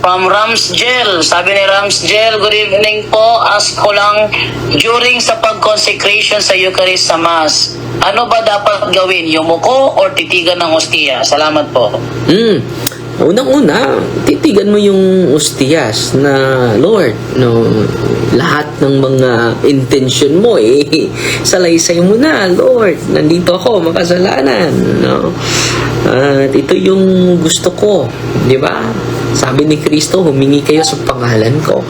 From Ramsgel, sabi ni Ramsgel, good evening po. Ask ko lang, during sa pag-consecration sa Eucharist sa Mass, ano ba dapat gawin? Yumuko or titigan ng hostia? Salamat po. Unang-una, titigan mo yung ostiyas na, Lord, no, lahat ng mga intention mo, salaysay mo na, Lord, nandito ako, makasalanan, no? At ito yung gusto ko, di ba? Sabi ni Kristo, humingi kayo sa pangalan ko.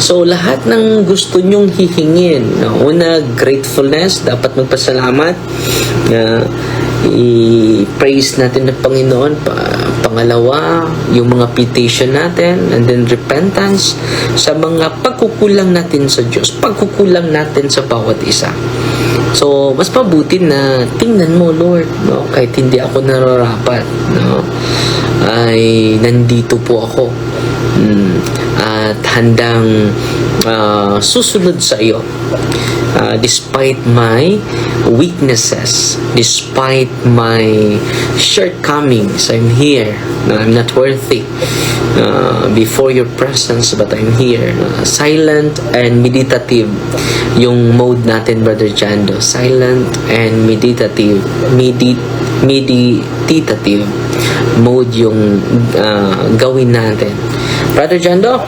So, lahat ng gusto nyong hihingin, no? Una, gratefulness, dapat magpasalamat, i-praise natin ng Panginoon. Pangalawa, yung mga petition natin, and then repentance sa mga pagkukulang natin sa Diyos, pagkukulang natin sa bawat isa. So, mas mabuti na tingnan mo, Lord, no? Kahit hindi ako nararapat, no? Ay nandito po ako, at handang susunod sa iyo. Despite my weaknesses, despite my shortcomings, I'm here. I'm not worthy before your presence, but I'm here. Silent and meditative yung mode natin, Brother Jando. Silent and meditative. Meditative mode yung gawin natin. Brother Jando,